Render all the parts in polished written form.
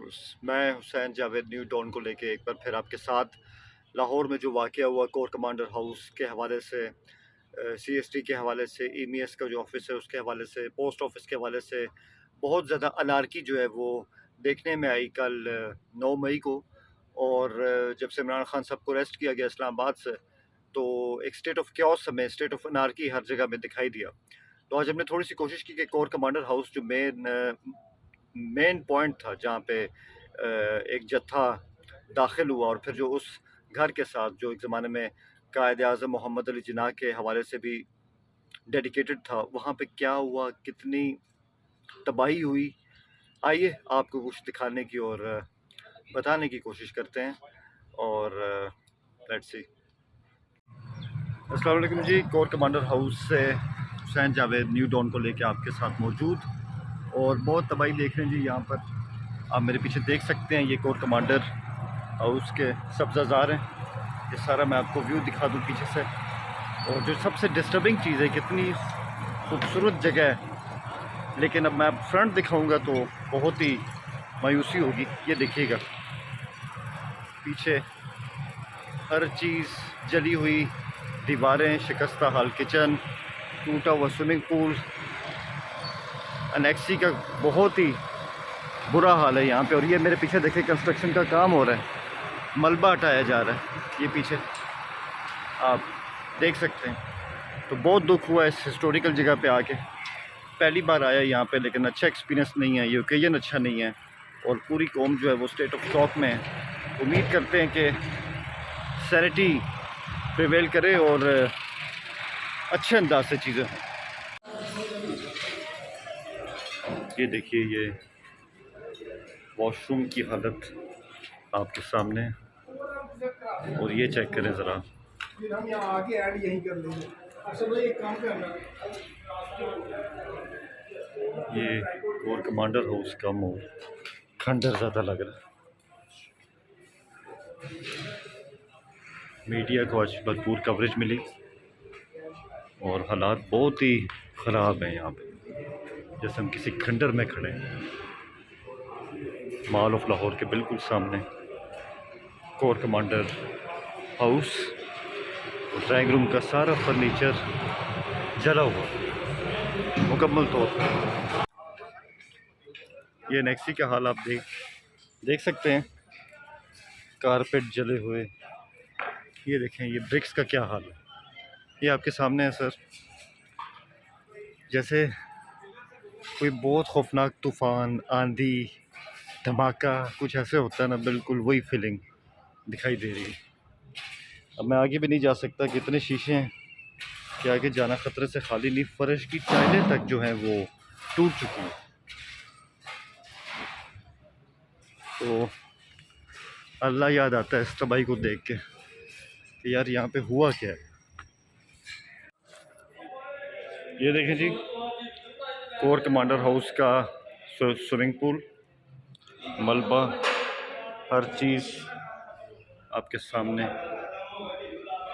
News. मैं Hussain Javed new don को लेके एक बार फिर आपके साथ लाहौर में जो वाक़या हुआ कोर कमांडर हाउस के हवाले से, CST के हवाले से, EMS का जो ऑफिस है उसके हवाले से, पोस्ट ऑफिस के हवाले से बहुत ज़्यादा अनारकी जो है वो देखने में आई कल 9 मई को। और जब से इमरान खान साहब को अरेस्ट किया गया इस्लामाबाद से, तो एक स्टेट ऑफ क्योस हमें, स्टेट ऑफ अनारकी हर जगह में दिखाई दिया। तो आज हमने थोड़ी सी कोशिश की कि कोर कमांडर हाउस जो मेन पॉइंट था जहाँ पे एक जत्था दाखिल हुआ और फिर जो उस घर के साथ जो एक ज़माने में कायद आज़म मोहम्मद अली जिन्ना के हवाले से भी डेडिकेटेड था, वहाँ पे क्या हुआ, कितनी तबाही हुई, आइए आपको कुछ दिखाने की और बताने की कोशिश करते हैं। और लेट्स सी। अस्सलाम वालेकुम जी, कोर कमांडर हाउस से हुसैन जावेद न्यू डॉन को लेके आपके साथ मौजूद। और बहुत तबाही देख रहे हैं जी, यहाँ पर आप मेरे पीछे देख सकते हैं, ये कोर कमांडर हाउस के सब्ज़ाज़ार हैं। ये सारा मैं आपको व्यू दिखा दूँ पीछे से। और जो सबसे डिस्टर्बिंग चीज़ है, कितनी खूबसूरत जगह है, लेकिन अब मैं फ्रंट दिखाऊंगा तो बहुत ही मायूसी होगी। ये देखिएगा पीछे हर चीज़ जली हुई, दीवारें, शिकस्ता हाल किचन, टूटा हुआ स्विमिंग पूल, अनेक्सी का बहुत ही बुरा हाल है यहाँ पे। और ये मेरे पीछे देखिए कंस्ट्रक्शन का काम हो रहा है, मलबा हटाया जा रहा है, ये पीछे आप देख सकते हैं। तो बहुत दुख हुआ इस हिस्टोरिकल जगह पे आके, पहली बार आया यहाँ पे, लेकिन अच्छा एक्सपीरियंस नहीं है, ये ओकेजन अच्छा नहीं है और पूरी कौम जो है वो स्टेट ऑफ शॉक में है। उम्मीद करते हैं कि सैनिटी प्रिवेल करे और अच्छे अंदाज से चीज़ें हों। ये देखिए, ये वॉशरूम की हालत आपके सामने है और ये चेक करें ज़रा। फिर हम यहाँ आके ऐड यहीं कर लेंगे। अच्छा भाई एक काम करना, ये कोर कमांडर हाउस का मोड़ खंडर ज़्यादा लग रहा है। मीडिया को आज भरपूर कवरेज मिली और हालात बहुत ही ख़राब हैं यहाँ पे, जैसे हम किसी खंडर में खड़े हैं। मॉल ऑफ लाहौर के बिल्कुल सामने core commander house, drawing room का सारा फर्नीचर जला हुआ मुकम्मल तौर पर। ये नेक्सी का हाल आप देख सकते हैं, कारपेट जले हुए। ये देखें, ये ब्रिक्स का क्या हाल है, ये आपके सामने है सर। जैसे कोई बहुत खौफनाक तूफ़ान, आंधी, धमाका कुछ ऐसे होता है ना, बिल्कुल वही फीलिंग दिखाई दे रही है। अब मैं आगे भी नहीं जा सकता, कितने शीशे हैं कि आगे जाना ख़तरे से खाली नहीं। फर्श की टाइलें तक जो हैं वो टूट चुकी हैं। तो अल्लाह याद आता है इस तबाही को देख के कि यार यहाँ पे हुआ क्या है। ये देखें जी, कोर कमांडर हाउस का स्विमिंग पूल, मलबा, हर चीज़ आपके सामने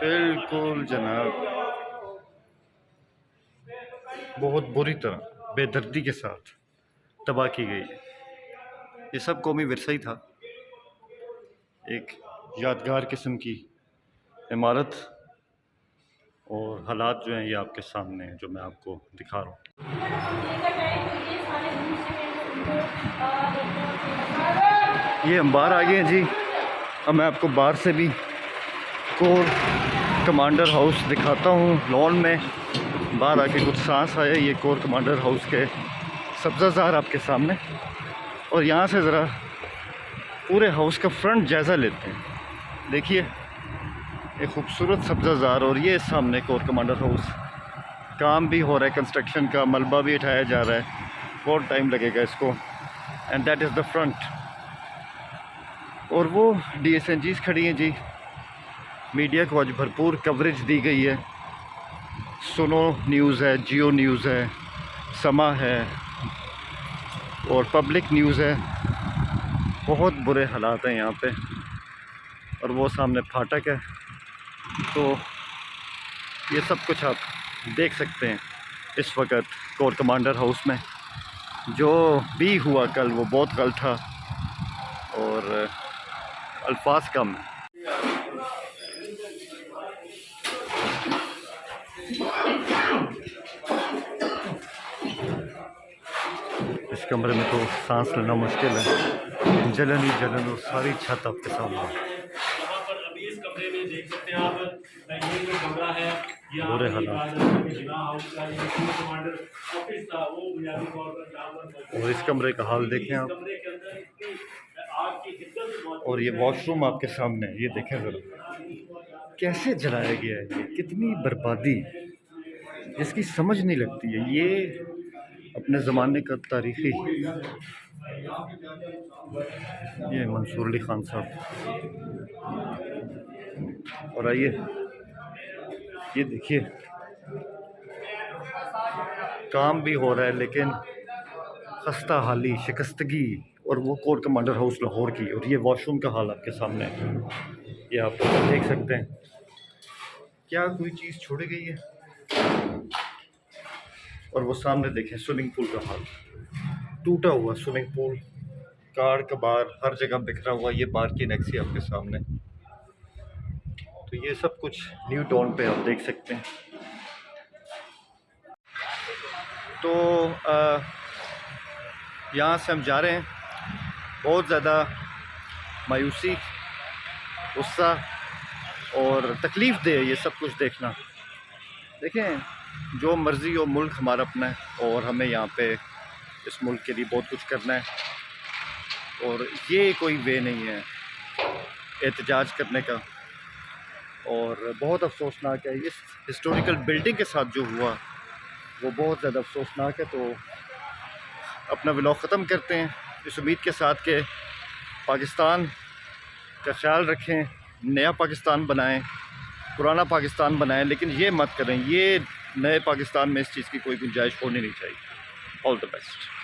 बिल्कुल जनाब, बहुत बुरी तरह बेदर्दी के साथ तबाह की गई है। ये सब कौमी विरसा ही था, एक यादगार किस्म की इमारत। और हालात जो हैं ये आपके सामने हैं, जो मैं आपको दिखा रहा हूँ। ये हम बाहर आ गए हैं जी। अब मैं आपको बाहर से भी कोर कमांडर हाउस दिखाता हूँ। लॉन में बाहर आके कुछ सांस आया। ये कोर कमांडर हाउस के सब्ज़ाज़ार आपके सामने, और यहाँ से ज़रा पूरे हाउस का फ्रंट जायज़ा लेते हैं। देखिए, एक खूबसूरत सब्ज़ाज़ार, और ये सामने कोर कमांडर हाउस, काम भी हो रहा है कंस्ट्रक्शन का, मलबा भी उठाया जा रहा है, बहुत टाइम लगेगा इसको। And that is the front. और वो DSNGs खड़ी हैं जी। मीडिया को आज भरपूर कवरेज दी गई है। सुनो न्यूज़ है, जियो न्यूज़ है, समा है और पब्लिक न्यूज़ है। बहुत बुरे हालात हैं यहाँ पे। और वो सामने फाटक है। तो ये सब कुछ आप देख सकते हैं इस वक्त कोर कमांडर हाउस में। जो भी हुआ कल वो बहुत गलत था। और अल्फाज कम। इस कमरे में तो सांस लेना मुश्किल है, जलन ही जलन और सारी छत आपके सामने। यहाँ पर अभी इस कमरे में देख सकते हैं आप, ये जो कमरा है बुरे हालात कमांडर ऑफिस था, वो बुनियादी तौर पर और इस कमरे का हाल देखें आप। कमरे के अंदर इतनी आग की हिद्दत और ये वॉशरूम आपके सामने है, ये देखें ज़रा कैसे जलाया गया है, ये कितनी बर्बादी, इसकी समझ नहीं लगती है। ये अपने ज़माने का तारीख़ी, ये मंसूर अली खान साहब। और आइए ये देखिए, काम भी हो रहा है लेकिन खस्ता हाली, शिकस्तगी। और वो कोर कमांडर हाउस लाहौर की, और ये वॉशरूम का हाल आपके सामने है, ये आप देख सकते हैं। क्या कोई चीज़ छोड़ी गई है? और वो सामने देखें स्विमिंग पूल का हाल, टूटा हुआ स्विमिंग पूल, कार कबार हर जगह बिखरा हुआ। ये बार की नेक्सी आपके सामने। तो ये सब कुछ न्यू टाउन पे आप देख सकते हैं। तो यहाँ से हम जा रहे हैं। बहुत ज़्यादा मायूसी, गुस्सा और तकलीफ़ दे ये सब कुछ देखना। देखें, जो मर्ज़ी हो, मुल्क हमारा अपना है और हमें यहाँ पे इस मुल्क के लिए बहुत कुछ करना है। और ये कोई वे नहीं है एहतजाज करने का। और बहुत अफसोसनाक है, इस हिस्टोरिकल बिल्डिंग के साथ जो हुआ वो बहुत ज़्यादा अफसोसनाक है। तो अपना व्लॉग ख़त्म करते हैं इस उम्मीद के साथ कि पाकिस्तान का ख्याल रखें, नया पाकिस्तान बनाएं, पुराना पाकिस्तान बनाएं, लेकिन ये मत करें, ये नए पाकिस्तान में इस चीज़ की कोई गुंजाइश होनी नहीं चाहिए। All the best.